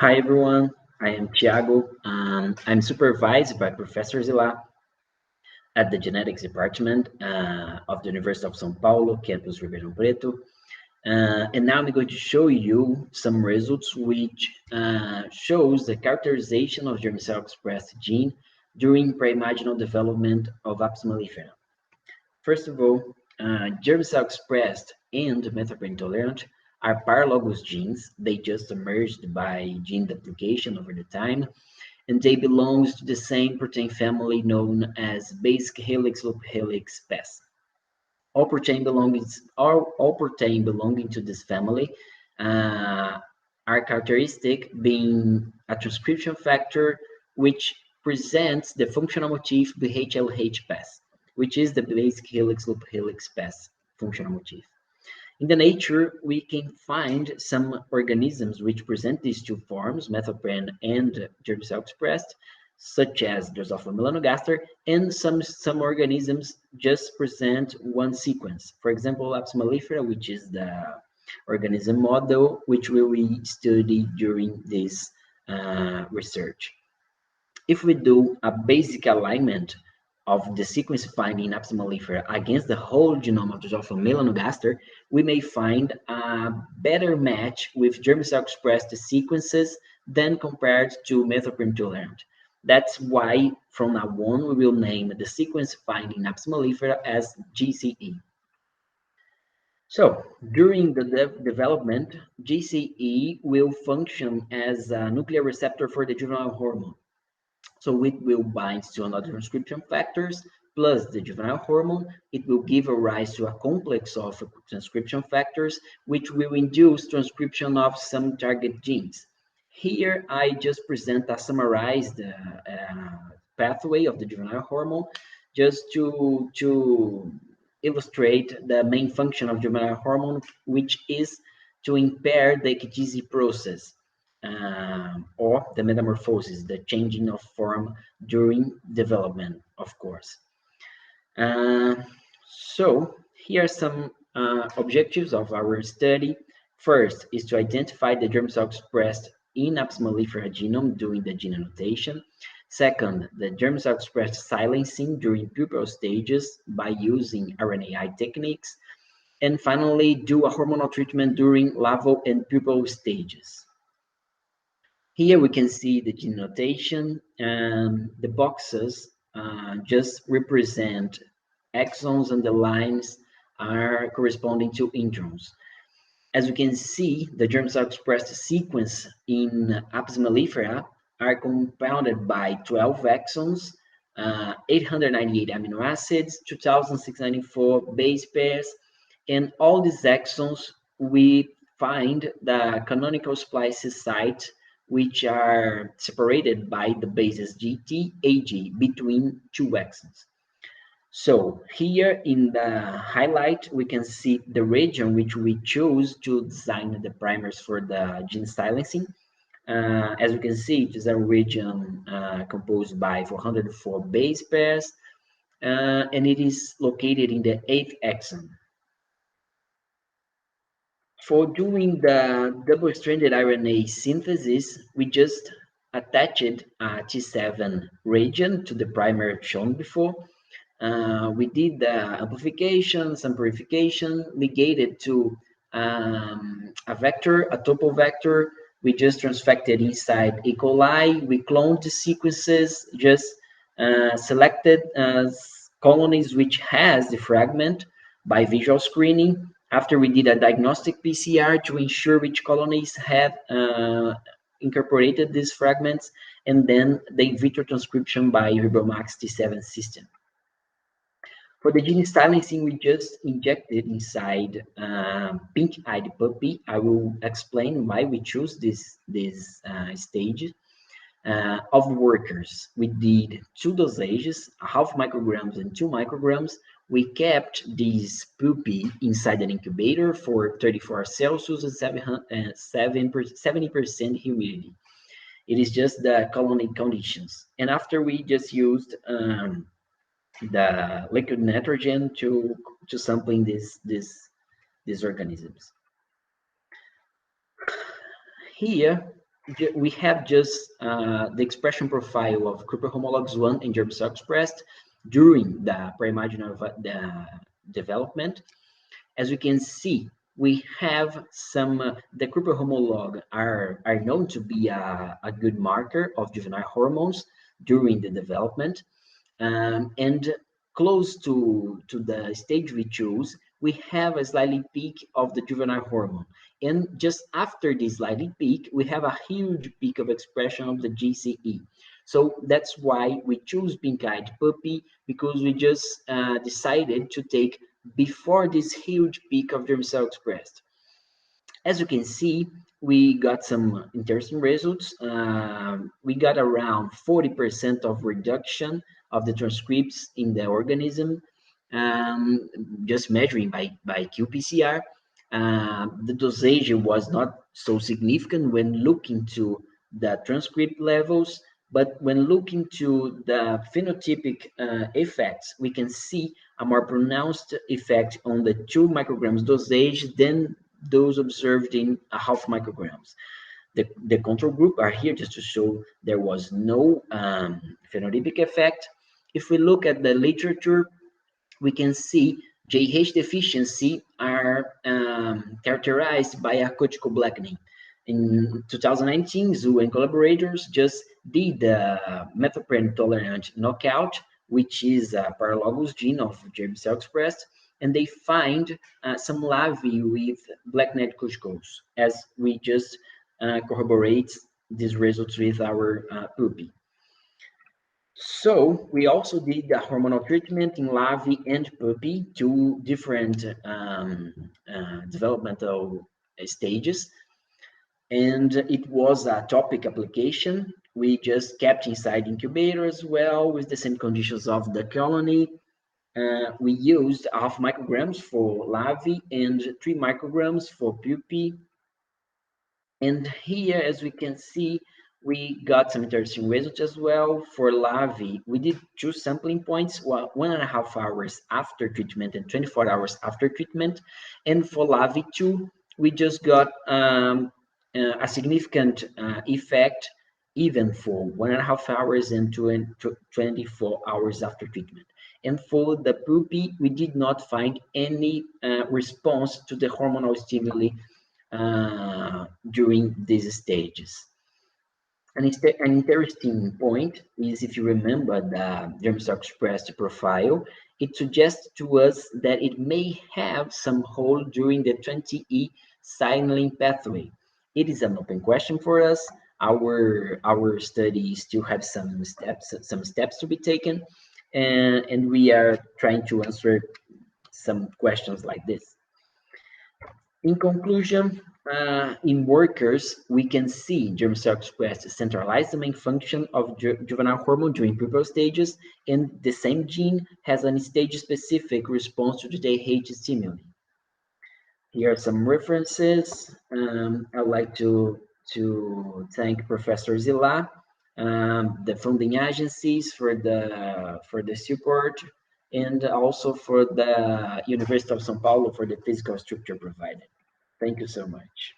Hi everyone, I am Thiago. I'm supervised by Professor Zila at the Genetics Department of the University of São Paulo, campus Ribeirão Preto. And now I'm going to show you some results which shows the characterization of germ cell expressed gene during pre-imaginal development of Apis mellifera. First of all, germ cell expressed and methylpre intolerant are paralogs genes. They just emerged by gene duplication over the time, and they belong to the same protein family known as basic helix loop helix spes. All protein belonging to this family are characteristic, being a transcription factor which presents the functional motif BHLH pass, which is the basic helix loop helix pass functional motif. In the nature, we can find some organisms which present these two forms, methylpre and germ cell expressed, such as Drosophila melanogaster, and some organisms just present one sequence. For example, Apis mellifera, which is the organism model which we will study during this research. If we do a basic alignment of the sequence finding in Apis mellifera against the whole genome of Drosophila melanogaster, we may find a better match with germ cell expressed sequences than compared to methylpre intolerant. That's why from now on we will name the sequence finding Apis mellifera as GCE. So during the development, GCE will function as a nuclear receptor for the juvenile hormone. So it will bind to another transcription factors plus the juvenile hormone. It will give a rise to a complex of transcription factors, which will induce transcription of some target genes. Here, I just present a summarized pathway of the juvenile hormone just to illustrate the main function of juvenile hormone, which is to impair the ecdysy process. Or the metamorphosis, the changing of form during development, of course. So here are some objectives of our study. First is to identify the germ cell expressed in Apis mellifera genome during the gene annotation. Second, the germ cell expressed silencing during pupal stages by using RNAi techniques. And finally, do a hormonal treatment during larval and pupal stages. Here we can see the gene notation, and the boxes just represent exons and the lines are corresponding to introns. As you can see, the germ cell expressed sequence in Apis mellifera are compounded by 12 exons, 898 amino acids, 2,694 base pairs, and all these exons we find the canonical splices site which are separated by the bases GT, AG between two exons. So here in the highlight, we can see the region which we choose to design the primers for the gene silencing. As you can see, it is a region composed by 404 base pairs, and it is located in the 8th exon. For doing the double-stranded RNA synthesis, we just attached a T7 region to the primer shown before. We did the amplification, some purification, ligated to a vector, a topo vector. We just transfected inside E. coli. We cloned the sequences, just selected colonies which has the fragment by visual screening. After we did a diagnostic PCR to ensure which colonies had incorporated these fragments, and then the in vitro transcription by RiboMax T7 system. For the gene silencing, we just injected inside pink-eyed puppy. I will explain why we choose this stage of workers. We did 2 dosages, 0.5 micrograms and 2 micrograms. We kept these puppy inside an incubator for 34 hours Celsius and 70% humidity. It is just the colony conditions. And after we just used the liquid nitrogen to sampling these organisms. Here we have just the expression profile of group homologs 1 and germ cell expressed during the pre-imaginal development. As we can see, we have some, the group homolog are known to be a good marker of juvenile hormones during the development. And close to the stage we choose, we have a slightly peak of the juvenile hormone. And just after this slightly peak, we have a huge peak of expression of the GCE. So that's why we choose pink-eyed puppy, because we just decided to take before this huge peak of germ cell expressed. As you can see, we got some interesting results. We got around 40% of reduction of the transcripts in the organism, just measuring by qPCR. The dosage was not so significant when looking to the transcript levels, but when looking to the phenotypic effects, we can see a more pronounced effect on the 2 micrograms dosage than those observed in 0.5 micrograms. The control group are here just to show there was no phenotypic effect. If we look at the literature, we can see JH deficiency are characterized by a cortical blackening. In 2019, Zhu and collaborators just did the methylprednisolone tolerant knockout, which is a paralogs gene of germ cell expressed, and they find some larvae with black-net cuticles, as we just corroborate these results with our puppy. So we also did the hormonal treatment in larvae and puppy, 2 different developmental stages. And it was a topic application. We just kept inside incubator as well with the same conditions of the colony. We used 0.5 micrograms for larvae and 3 micrograms for pupae. And here, as we can see, we got some interesting results as well. For larvae, we did 2 sampling points, 1.5 hours after treatment and 24 hours after treatment. And for larvae 2, we just got a significant effect even for 1.5 hours and 24 hours after treatment. And for the pupae, we did not find any response to the hormonal stimuli during these stages. An interesting point is, if you remember the germ cell expressed profile, it suggests to us that it may have some role during the 20E signaling pathway. It is an open question for us. Our study still have some steps to be taken, and we are trying to answer some questions like this. In conclusion, in workers, we can see germ cell expressed centralize the main function of juvenile hormone during pubertal stages, and the same gene has a stage-specific response to the JH stimuli. Here are some references. I'd like to thank Professor Zila, the funding agencies for the support, and also for the University of São Paulo for the physical structure provided. Thank you so much.